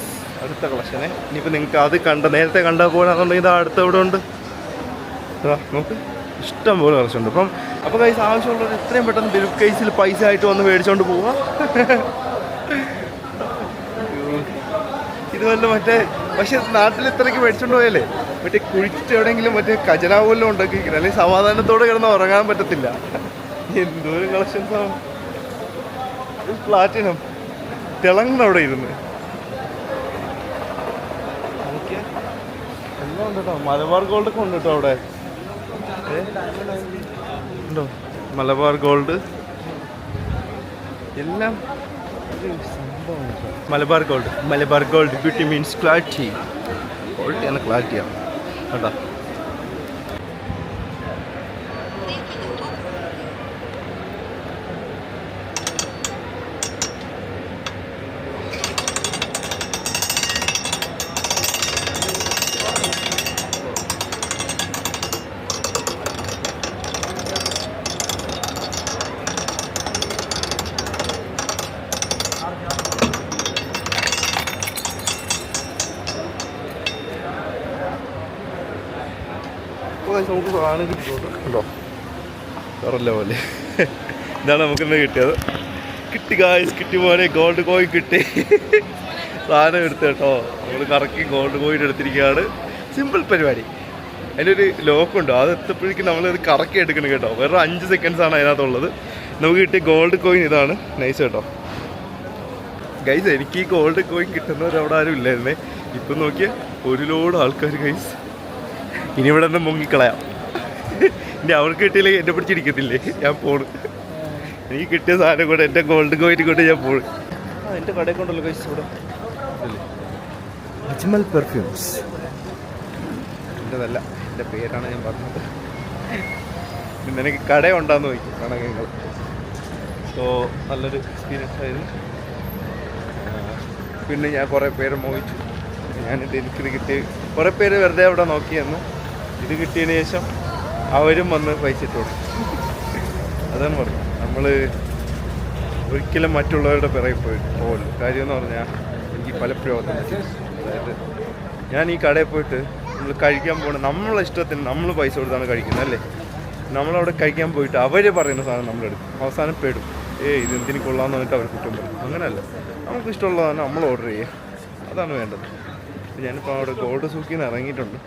അടുത്ത കളക്ഷനെ ഇനിയിപ്പോൾ നിങ്ങൾക്ക് അത് നേരത്തെ കണ്ട പോലെന്നുണ്ടെങ്കിൽ ഇത് അടുത്ത ഇവിടെ ഉണ്ട്. നമുക്ക് ഇഷ്ടം പോലെ കളക്ഷൻ ഉണ്ട്. അപ്പോൾ ഗൈസ് ആവശ്യമുള്ളവർ ഇത്രയും പെട്ടെന്ന് ബ്രീഫ് കേസിൽ പൈസ ആയിട്ട് വന്ന് മേടിച്ചുകൊണ്ട് പോവാം. ഇത് വല്ല മറ്റേ, പക്ഷെ നാട്ടിൽ ഇത്രയ്ക്ക് മേടിച്ചോണ്ട് പോയാലേ മറ്റേ കുഴിച്ചിട്ട് എവിടെയെങ്കിലും മറ്റേ ഖജനാവെല്ലാം ഉണ്ടാക്കിയിരിക്കുന്നത്, അല്ലെങ്കിൽ സമാധാനത്തോടെ കിടന്ന് ഉറങ്ങാൻ പറ്റത്തില്ല. എന്തോരം കളക്ഷൻസാണ്. പ്ലാറ്റിനം തിളങ്ങുന്ന അവിടെ ഇരുന്ന് എല്ലാം ഉണ്ട് കേട്ടോ. മലബാർ ഗോൾഡൊക്കെ ഉണ്ട് കേട്ടോ അവിടെ. ഉണ്ടോ മലബാർ ഗോൾഡ് എല്ലാം സംഭവമാണ്. Malabar gold beauty means clarity. Quality ആണ്, ക്ലാരിറ്റിയാണ് കേട്ടോ. നമുക്ക് സാധനം കിട്ടിയിട്ടുണ്ട് ഉണ്ടോ വേറല്ല പോലെ ഇതാണ് നമുക്കിന്ന് കിട്ടിയത്. കിട്ടി ഗായ്സ്, കിട്ടി പോലെ ഗോൾഡ് കോയിൻ കിട്ടി. സാധനം എടുത്ത് കേട്ടോ, നമ്മൾ കറക്കി ഗോൾഡ് കോയിൻ എടുത്തിരിക്കുകയാണ്. സിമ്പിൾ പരിപാടി. അതിനൊരു ലോക്കുണ്ടോ, അത് എത്തപ്പോഴേക്കും നമ്മളത് കറക്കി എടുക്കണം കേട്ടോ. വേറെ 5 സെക്കൻഡ്സാണ് അതിനകത്തുള്ളത്. നമുക്ക് കിട്ടിയ ഗോൾഡ് കോയിൻ ഇതാണ്. നൈസ് കേട്ടോ ഗൈസ്. എനിക്ക് ഈ ഗോൾഡ് കോയിൻ കിട്ടുന്നവരവിടെ ആരും ഇല്ലായിരുന്നേ. ഇപ്പം നോക്കിയാൽ ഒരു ലോഡ് ആൾക്കാർ ഗൈസ്. ഇനി ഇവിടെ നിന്ന് മുങ്ങിക്കളയാം. ഇനി അവർക്ക് കിട്ടിയില്ലെങ്കിൽ എന്നെ പിടിച്ചിരിക്കത്തില്ലേ, ഞാൻ പോണ്. എനിക്ക് കിട്ടിയ സാധനം കൂടെ എൻ്റെ ഗോൾഡ് കോയിൻ കൊണ്ട് ഞാൻ പോണ്. എൻ്റെ കടയിൽ കൊണ്ടല്ലോ ഗൈസ് ഇവിടെ അജ്മൽ പെർഫ്യൂംസ്. എൻ്റെതല്ല, എൻ്റെ പേരാണ് ഞാൻ പറഞ്ഞത്. പിന്നെ എനിക്ക് കടയുണ്ടാന്ന് നോക്കി കണങ്ങൾ. സോ നല്ലൊരു എക്സ്പീരിയൻസ് ആയിരുന്നു. പിന്നെ ഞാൻ കുറേ പേര് മോഹിച്ചു. ഞാനിത് എനിക്കിത് കിട്ടി. കുറേ പേര് വെറുതെ അവിടെ നോക്കിയെന്ന്. ഇത് കിട്ടിയതിന് ശേഷം അവരും വന്ന് പൈസ ഇട്ട് കൊടുക്കും. അതാണ് പറഞ്ഞു, നമ്മൾ ഒരിക്കലും മറ്റുള്ളവരുടെ പിറകിൽ പോകില്ല. കാര്യം എന്ന് പറഞ്ഞാൽ എനിക്ക് പലപ്പോഴും അതായത് ഞാൻ ഈ കടയിൽ പോയിട്ട് നമ്മൾ കഴിക്കാൻ പോകണം, നമ്മളെ ഇഷ്ടത്തിന് നമ്മൾ പൈസ കൊടുത്താണ് കഴിക്കുന്നത് അല്ലേ. നമ്മളവിടെ കഴിക്കാൻ പോയിട്ട് അവർ പറയുന്ന സാധനം നമ്മളെടുക്കും. അവസാനം പെടും. ഇതെന്തിന് കൊള്ളാമെന്ന് പറഞ്ഞിട്ട് അവർ കുറ്റം പറയും. അങ്ങനെയല്ല, നമുക്ക് ഇഷ്ടമുള്ളതാണ് നമ്മൾ ഓർഡർ ചെയ്യുക. അതാണ് വേണ്ടത്. ഞാനിപ്പോൾ അവിടെ ഗോൾഡ് സൂക്കിൽ നിന്ന് ഇറങ്ങിയിട്ടുണ്ട്.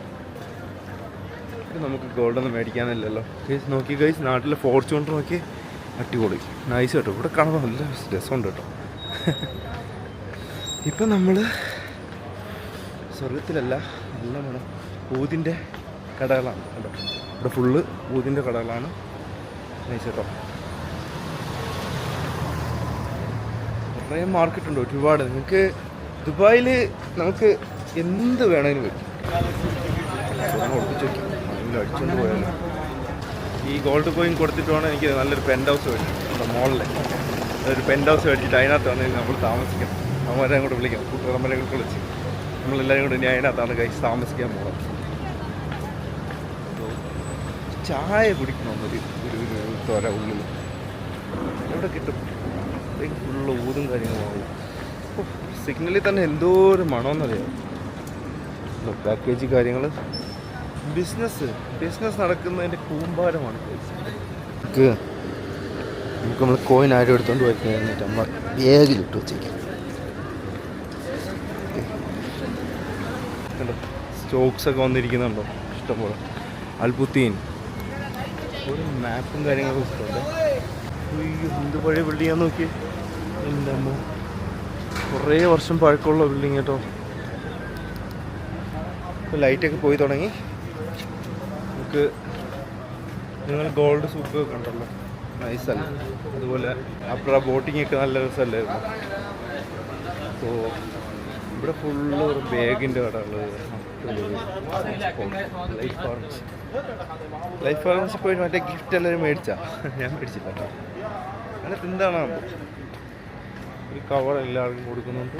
നമുക്ക് ഗോൾഡൊന്നും മേടിക്കാനില്ലല്ലോ ഗൈസ്. നോക്കി ഗൈസ്, നാട്ടിലെ ഫോർച്യൂണർ നോക്കി അടിപൊളി നൈസ് കേട്ടോ. ഇവിടെ കാണുമ്പോൾ നല്ല രസമുണ്ട് കേട്ടോ. ഇപ്പം നമ്മൾ സ്വർഗത്തിലല്ല, നല്ല വേണം ഊതിൻ്റെ കടകളാണ് കേട്ടോ. ഇവിടെ ഫുള്ള് ഊതിൻ്റെ കടകളാണ്. നൈസ് കേട്ടോ. കുറേ മാർക്കറ്റുണ്ട് ഒരുപാട്. നിങ്ങൾക്ക് ദുബായിൽ നമുക്ക് എന്ത് വേണമെങ്കിലും പറ്റും. ഒളിപ്പിച്ച് വയ്ക്കും, അടിച്ചുകൊണ്ട് പോയാലോ. ഈ ഗോൾഡ് കോയിൻ കൊടുത്തിട്ട് വേണം എനിക്ക് നല്ലൊരു പെൻറ്റ് ഹൗസ് മേടിക്കും. നമ്മുടെ മോളിലെ ഒരു പെൻറ്റ് ഹൗസ് മേടിച്ചിട്ട് അതിനകത്ത് വന്നെങ്കിൽ നമ്മൾ താമസിക്കണം. അവരെ കൂടെ വിളിക്കാം, കൂട്ടുകാരന്മാരെ കൂടെ വിളിച്ച് നമ്മളെല്ലാവരും കൂടെ ഇനി അതിനകത്താണ് കൈ താമസിക്കാൻ പോകുന്നത്. ചായ കുടിക്കണമെന്നൊരു തോര ഉള്ളിൽ എവിടെ കിട്ടും. ഫുള്ള് ഊതും കാര്യങ്ങളാവും. സിഗ്നലിൽ തന്നെ എന്തോ ഒരു മണമെന്നറിയാം. പാക്കേജ് കാര്യങ്ങൾ, ബിസിനസ് നടക്കുന്നതിൻ്റെ കൂമ്പാരമാണ്. നമുക്ക് നമ്മൾ കോയിൻ ആരും എടുത്തുകൊണ്ട് പോയി കഴിഞ്ഞിട്ട് നമ്മൾ ബാഗിലിട്ട് വെച്ചേക്കാം. സ്റ്റോക്സൊക്കെ വന്നിരിക്കുന്നുണ്ടോ ഇഷ്ടംപോലെ. അൽബുത്തീൻ ഒരു മാപ്പും കാര്യങ്ങളൊക്കെ വെച്ചിട്ടുണ്ട്. എന്ത് പഴയ ബിൽഡിങ്ങാന്ന് നോക്കി. എൻ്റെ അമ്മ, കുറേ വർഷം പഴക്കമുള്ള ബിൽഡിങ് കേട്ടോ. ഇപ്പോൾ ലൈറ്റൊക്കെ പോയി തുടങ്ങി. നമുക്ക് നിങ്ങൾ ഗോൾഡ് സൂപ്പ് കണ്ടല്ലോ, നൈസല്ല. അതുപോലെ അപ്പുറ ബോട്ടിങ്ങൊക്കെ നല്ല രസമല്ലായിരുന്നു. സോ ഇവിടെ ഫുള്ള് ഒരു ബാഗിൻ്റെ കടകൾ. ലൈഫ് ഫാർമസി പോയി മറ്റേ ഗിഫ്റ്റ് എല്ലാവരും മേടിച്ചാ, ഞാൻ മേടിച്ചില്ല കേട്ടോ. അതിനകത്ത് എന്താണ് ഒരു കവർ എല്ലാവർക്കും കൊടുക്കുന്നുണ്ട്.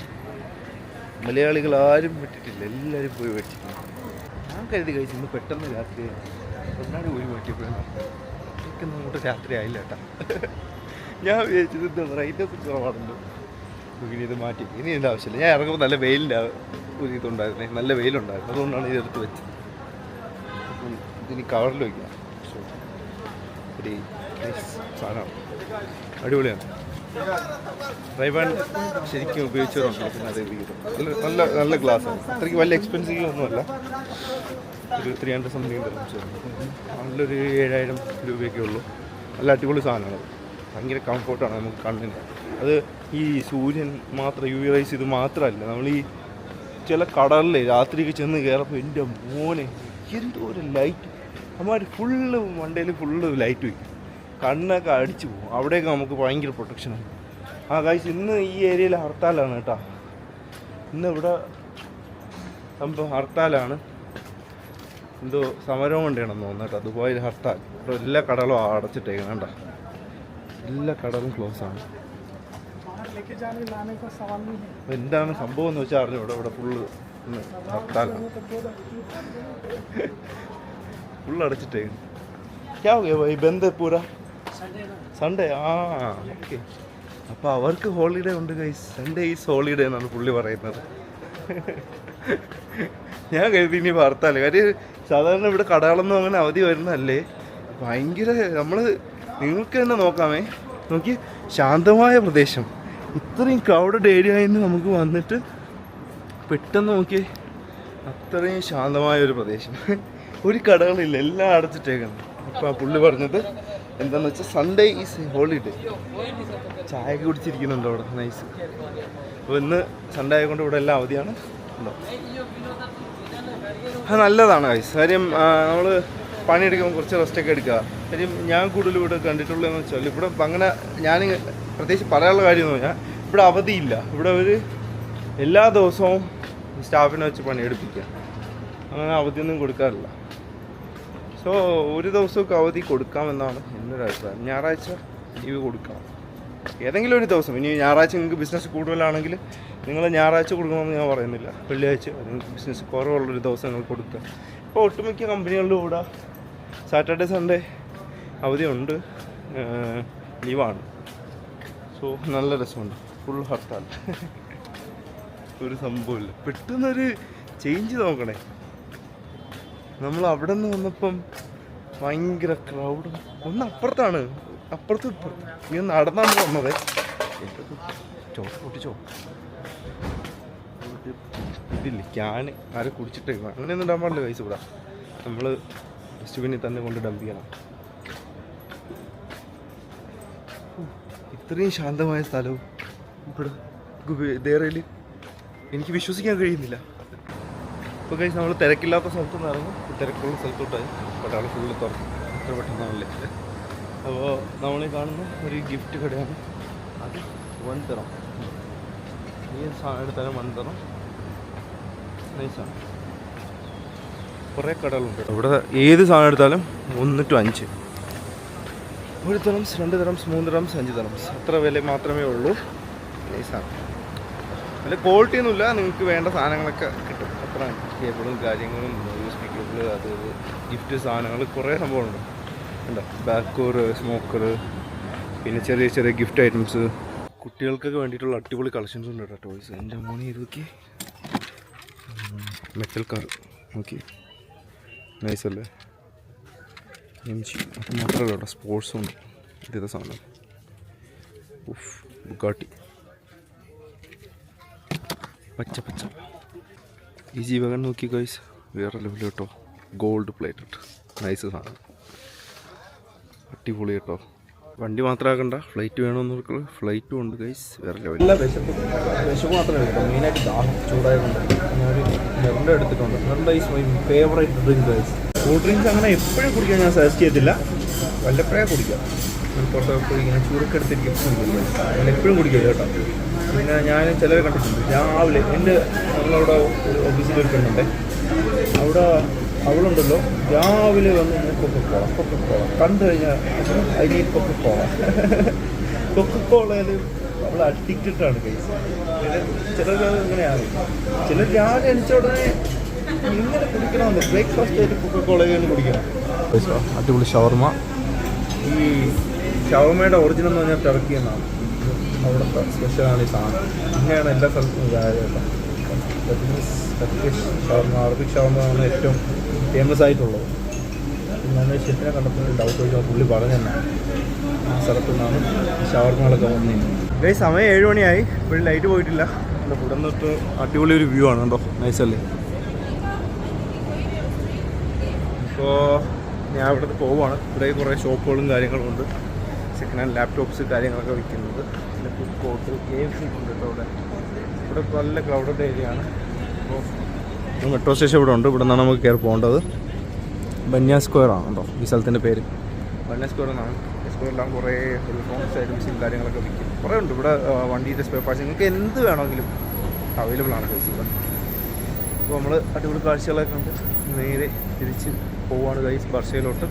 മലയാളികൾ ആരും വിട്ടിട്ടില്ല, എല്ലാവരും പോയി മേടിച്ചിട്ടുണ്ട്. ഞാൻ കരുതി കഴിച്ചു ഇന്ന് പെട്ടെന്ന് രാത്രി പൊന്നാടി പോയി മേടിച്ചപ്പോഴാണ് എനിക്കൊന്നും അങ്ങോട്ട് രാത്രി ആയില്ല കേട്ടോ. ഞാൻ വിചാരിച്ചത് എന്താ റേറ്റൊക്കെ കുറവാണല്ലോ, ഇനി ഇത് മാറ്റി. ഇനി ഇതിൻ്റെ ആവശ്യമില്ല. ഞാൻ ഇറങ്ങുമ്പോൾ നല്ല വെയിലിൻ്റെ ഒരു ഇതുണ്ടായിരുന്നേ, നല്ല വെയിലുണ്ടായിരുന്നു. അതുകൊണ്ടാണ് ഇതെടുത്ത് വെച്ചത്. അപ്പം ഇതിനി കവറിൽ വയ്ക്കാം. ഒരു സാധനമാണ്, അടിപൊളിയാണ്. റൈബാൻ ശരിക്കും ഉപയോഗിച്ചവരുണ്ടല്ലോ. പിന്നെ അത് നല്ല നല്ല ഗ്ലാസ്സാണ്. അത്രയ്ക്ക് വലിയ എക്സ്പെൻസീവ് ഒന്നുമല്ല. ഒരു 300 സംതിങ് നല്ലൊരു 7000 രൂപയൊക്കെ ഉള്ളൂ. നല്ല അടിപൊളി സാധനമാണ്. ഭയങ്കര കംഫോർട്ടാണ് നമുക്ക് കണ്ണിന്. അത് ഈ സൂര്യൻ മാത്രം UV റൈസ് ഇത് മാത്രമല്ല, നമ്മൾ ഈ ചില കടലിൽ രാത്രിയൊക്കെ ചെന്ന് കയറപ്പോൾ എൻ്റെ മോനെ എന്തോ ഒരു ലൈറ്റ്. അമ്മമാർ ഫുള്ള് മണ്ടയിൽ ഫുള്ള് ലൈറ്റ് വയ്ക്കും, കണ്ണൊക്കെ അടിച്ചു പോകും. അവിടെയൊക്കെ നമുക്ക് ഭയങ്കര പ്രൊട്ടക്ഷനാണ്. ആ ഗൈസ്, ഇന്ന് ഈ ഏരിയയിൽ ഹർത്താലാണ് കേട്ടോ. ഇന്ന് ഇവിടെ സംഭവം ഹർത്താലാണ്. എന്തോ സമരവും കൊണ്ടാണെന്ന് തോന്നുന്നു കേട്ടോ. ദുബായിൽ ഹർത്താൽ. ഇവിടെ എല്ലാ കടകളും അടച്ചിട്ടേക്കണം കേട്ടോ. എല്ലാ കടകളും ക്ലോസ് ആണ്. എന്താണ് സംഭവം എന്ന് വെച്ചാൽ അറിഞ്ഞു. ഇവിടെ ഫുള്ള് ഹർത്താലാണ്, ഫുള്ള് അടച്ചിട്ടേക്കണം. ക്യാ ഹോ ഗയാ ഭായി, ബന്ദ് ഹൈ പൂരാ സൺഡേ. ഓക്കെ. അപ്പോൾ അവർക്ക് ഹോളിഡേ ഉണ്ട് ഗൈസ്. സൺഡേ ഈസ് ഹോളിഡേ എന്നാണ് പുള്ളി പറയുന്നത്. ഞാൻ കരുതി ഇനി വാർത്താല്. കാര്യം സാധാരണ ഇവിടെ കടകളൊന്നും അങ്ങനെ അവധി വരുന്നതല്ലേ. ഭയങ്കര നിങ്ങൾക്ക് തന്നെ നോക്കാമേ. നോക്കി, ശാന്തമായ പ്രദേശം, ഇത്രയും ക്രൗഡഡ് ഏരിയയിൽ നിന്ന് നമുക്ക് വന്നിട്ട് പെട്ടെന്ന് നോക്കി, അത്രയും ശാന്തമായ ഒരു പ്രദേശം. ഒരു കടകളില്ല, എല്ലാം അടച്ചിട്ടേക്കണം. അപ്പോൾ ആ പുള്ളി പറഞ്ഞത് എന്താണെന്ന് വെച്ചാൽ സൺഡേ ഈസ് ഹോളിഡേ. ചായ കുടിച്ചിരിക്കുന്നുണ്ടോ അവിടെ, നൈസ്. അപ്പോൾ ഇന്ന് സൺഡേ ആയതുകൊണ്ട് ഇവിടെ എല്ലാം അവധിയാണ്. ഉണ്ടോ, അത് നല്ലതാണ് ഗൈസ്. കാര്യം നമ്മൾ പണിയെടുക്കുമ്പോൾ കുറച്ച് റെസ്റ്റൊക്കെ എടുക്കുക. കാര്യം ഞാൻ കൂടുതൽ ഇവിടെ കണ്ടിട്ടുള്ളതെന്ന് വെച്ചാൽ ഇവിടെ അങ്ങനെ ഞാൻ പ്രത്യേകിച്ച് പറയാനുള്ള കാര്യം എന്ന് പറഞ്ഞാൽ ഇവിടെ അവധിയില്ല. ഇവിടെ ഒരു എല്ലാ ദിവസവും സ്റ്റാഫിനെ വെച്ച് പണിയെടുപ്പിക്കുക, അങ്ങനെ അവധിയൊന്നും കൊടുക്കാറില്ല. സോ ഒരു ദിവസമൊക്കെ അവധി കൊടുക്കാമെന്നാണ് എൻ്റെ ഒരു അഭിപ്രായം. ഞായറാഴ്ച ലീവ് കൊടുക്കാം, ഏതെങ്കിലും ഒരു ദിവസം. ഇനി ഞായറാഴ്ച നിങ്ങൾക്ക് ബിസിനസ് കൂടുതലാണെങ്കിൽ നിങ്ങൾ ഞായറാഴ്ച കൊടുക്കണമെന്ന് ഞാൻ പറയുന്നില്ല. വെള്ളിയാഴ്ച നിങ്ങൾക്ക് ബിസിനസ് കുറവുള്ളൊരു ദിവസം നിങ്ങൾ കൊടുക്കുക. ഇപ്പോൾ ഒട്ടുമിക്ക കമ്പനികളിലും ഇവിടെ സാറ്റർഡേ സൺഡേ അവധിയുണ്ട്, ലീവാണ്. സോ നല്ല രസമുണ്ട്. ഫുൾ ഹർത്താൽ, ഒരു സംഭവമില്ല. പെട്ടെന്നൊരു ചേഞ്ച് നോക്കണേ. നമ്മൾ അവിടെ നിന്ന് വന്നപ്പം ഭയങ്കര ക്രൗഡും, ഒന്ന് അപ്പുറത്താണ്, അപ്പുറത്തും ഇപ്പുറത്തും. ഇങ്ങനെ നടന്നാണ് വന്നത്. പൊട്ടിച്ചോ ഇതില്ല, ക്യാൻ ആരെ കുടിച്ചിട്ടേ അങ്ങനെയൊന്നും ഇടാൻ പാടില്ല കൈസ്. ഇവിടെ നമ്മൾ ഡസ്റ്റ്ബിന്നിൽ തന്നെ കൊണ്ട് ഡംപ് ചെയ്യണം. ഇത്രയും ശാന്തമായ സ്ഥലവും ഇവിടെ ദേറയിൽ എനിക്ക് വിശ്വസിക്കാൻ കഴിയുന്നില്ല. ഇപ്പോൾ കഴിച്ച് നമ്മൾ തിരക്കില്ലാത്ത സ്ഥലത്ത് നിന്ന് ഇറങ്ങും, തിരക്കുള്ള സ്ഥലത്തോട്ടായി പട്ടാള ഫുള്ള് തുറക്കും. എത്ര പെട്ടെന്നാണല്ലേ. അപ്പോൾ നമ്മളീ കാണുന്ന ഒരു ഗിഫ്റ്റ് കടയാണ്. അത് 1 ദിറം. ഈ സാധനം എടുത്താലും 1 ദിറം. നൈസാണ്. കുറേ കടകളുണ്ട് ഇവിടെ. ഏത് സാധനം എടുത്താലും 1 to 5, 1 dirhams, 2 dirhams, 3 dirhams, 5 dirhams, അത്ര വില മാത്രമേ ഉള്ളൂ. നൈസാണ്. അതിൽ ക്വാളിറ്റി ഒന്നുമില്ല, നിങ്ങൾക്ക് വേണ്ട സാധനങ്ങളൊക്കെ കിട്ടും. അത്ര കേബിളും കാര്യങ്ങളും USB കേബിള്, അത് ഗിഫ്റ്റ് സാധനങ്ങൾ കുറേ സംഭവമുണ്ട്. ഉണ്ടോ, ബാക്കൂർ, സ്മോക്കർ, പിന്നെ ചെറിയ ചെറിയ ഗിഫ്റ്റ് ഐറ്റംസ്. കുട്ടികൾക്കൊക്കെ വേണ്ടിയിട്ടുള്ള അടിപൊളി കളക്ഷൻസ് ഉണ്ട് കേട്ടോ. ടോയ്സ് എൻ്റെ മോനെ ഇതൊക്കെ മെറ്റൽ കാർ നോക്കി, നൈസല്ലേ. MG അത് മാത്രമല്ല കേട്ടോ, സ്പോർട്സും ഉണ്ട്. ഇതേതാ സാധനം, ബുഗാട്ടി, പച്ച ഈ ജീവകൻ നോക്കി ഗൈസ്, വേറെ ലെവൽ കേട്ടോ. ഗോൾഡ് പ്ലേറ്റഡ്, നൈസ് സാധനം, അടിപൊളി കേട്ടോ. വണ്ടി മാത്രമാക്കണ്ട, ഫ്ലൈറ്റ് വേണമെന്നവർക്ക് ഫ്ലൈറ്റും ഉണ്ട് ഗൈസ്, വേറെ ലെവൽ. എല്ലാ വിശപ്പ് മാത്രമേ കേട്ടോ, മെയിനായിട്ട് ദാഹം ചൂടായതുകൊണ്ട് ഞാനൊരു മെറിൻഡ എടുത്തിട്ടുണ്ട്. Mirinda is my favourite drink guys. Cool drinks അങ്ങനെ എപ്പോഴും കുടിക്കാൻ ഞാൻ സജസ്റ്റ് ചെയ്യത്തില്ല, വല്ലപ്പോഴേ കുടിക്കാം. പുറത്തൊക്കെ ഇങ്ങനെ ചുരുക്കെടുത്തിരിക്കും, ഞാൻ എപ്പോഴും കുടിക്കില്ല കേട്ടോ. പിന്നെ ഞാൻ ചിലരെ കണ്ടിട്ടുണ്ട് രാവിലെ. എൻ്റെ നമ്മളവിടെ ഒരു ഓഫീസിൽ ഒരു പെണ്ണുണ്ട്, അവിടെ അവളുണ്ടല്ലോ രാവിലെ വന്ന് കൊക്കക്കോള കണ്ടു കഴിഞ്ഞാൽ അതിന് കൊക്കക്കോളയിൽ അവൾ അഡിക്റ്റഡാണ് കേസ്. ചിലർ ഇങ്ങനെയാണ്, ചിലർ രാവിലെ എണിച്ച ഉടനെ ഇങ്ങനെ കുടിക്കണമെന്ന്, ബ്രേക്ക്ഫാസ്റ്റ് ആയിട്ട് കൊക്കക്കോളയിൽ കുടിക്കണം. അടിപൊളി ഷവർമ. ഈ ഷവർമയുടെ ഒറിജിനൽ എന്ന് പറഞ്ഞാൽ ടർക്കി എന്നാണ്, അവിടുത്തെ സ്പെഷ്യലാണ് ഈ സാധനം. ഇങ്ങനെയാണ് എല്ലാ സ്ഥലത്തും കേട്ടോ. ടർക്കിഷ് ഷവർമ, അറബിക് ഷവർമ ആണ് ഏറ്റവും ഫേമസ് ആയിട്ടുള്ളത്. ഞാൻ ഷെഫിനെ കണ്ടപ്പോൾ ഡൗട്ട് ചോദിച്ചാൽ പുള്ളി പറഞ്ഞു തന്നെയാണ് ആ സ്ഥലത്തു നിന്നാണ് ഷവർമകളൊക്കെ വന്നിരുന്നത്. ഈ സമയം 7 മണിയായി, ഇപ്പോഴും ലൈറ്റ് പോയിട്ടില്ല. ഇവിടെ നിന്നിട്ട് അടിപൊളി ഒരു വ്യൂ ആണ് കേട്ടോ, നൈസല്ലേ. ഇപ്പോൾ ഞാൻ ഇവിടുന്ന് പോവുകയാണ്. ഇവിടെ കുറേ ഷോപ്പുകളും കാര്യങ്ങളും ഉണ്ട്, സെക്കൻഡ് ഹാൻഡ് ലാപ്ടോപ്സ് കാര്യങ്ങളൊക്കെ വിൽക്കുന്നത്. പിന്നെ ഫുഡ് കോർട്ട്, KFC ഉണ്ട് കേട്ടോ. ഇവിടെ നല്ല ക്രൗഡഡ് ഏരിയ ആണ്. അപ്പോൾ മെട്രോ സ്റ്റേഷൻ ഇവിടെ ഉണ്ട്, ഇവിടെ നിന്നാണ് നമുക്ക് കയറി പോകേണ്ടത്. ബന്യ സ്ക്വയർ ആണ് കേട്ടോ ഈ സ്ഥലത്തിൻ്റെ പേര്, ബന്യ സ്ക്വയർ എന്നാണ്. സ്ക്വയറിലാണ് കുറേ ഫോൺസ് ഐറ്റംസും കാര്യങ്ങളൊക്കെ വിൽക്കും. കുറേ ഉണ്ട് ഇവിടെ. വണ്ടിയുടെ സ്പെയർ പാർട്സ് നിങ്ങൾക്ക് എന്ത് വേണമെങ്കിലും അവൈലബിൾ ആണ് ഗൈസ് ഇവിടെ. അപ്പോൾ നമ്മൾ അടിപൊളി കാഴ്ചകളൊക്കെ കണ്ട് നേരെ തിരിച്ച് പോവുകയാണ് ഗൈസ് ബർഷയിലോട്ട്,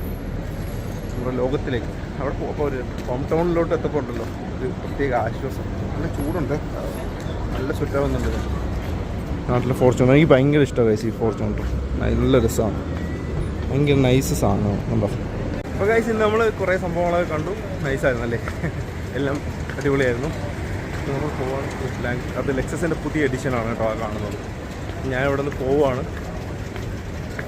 നമ്മുടെ ലോകത്തിലേക്ക്. അവിടെ പോകുമ്പോൾ ഒരു ഹോം ടൗണിലോട്ട് എത്തപ്പോണ്ടല്ലോ ഒരു പ്രത്യേക ആശ്വാസം. നല്ല ചൂടുണ്ട്, നല്ല ചുറ്റാവുന്നുണ്ട്. നാട്ടിലെ ഫോർച്യൂണർ എനിക്ക് ഭയങ്കര ഇഷ്ടമാണ് ഗൈസ്. ഈ ഫോർച്യൂണർ നല്ല രസമാണ്, ഭയങ്കര നൈസ് സാധനമാണ് കണ്ടോ. അപ്പോൾ ഗൈസ് ഇന്ന് നമ്മൾ കുറേ സംഭവങ്ങളൊക്കെ കണ്ടു, നൈസായിരുന്നു അല്ലേ, എല്ലാം അടിപൊളിയായിരുന്നു. നമ്മൾ പോവാൻ അത് ലെക്സസിൻ്റെ പുതിയ എഡിഷനാണ് കേട്ടോ ആ കാണുന്നത്. ഞാൻ ഇവിടെ നിന്ന് പോവുകയാണ്.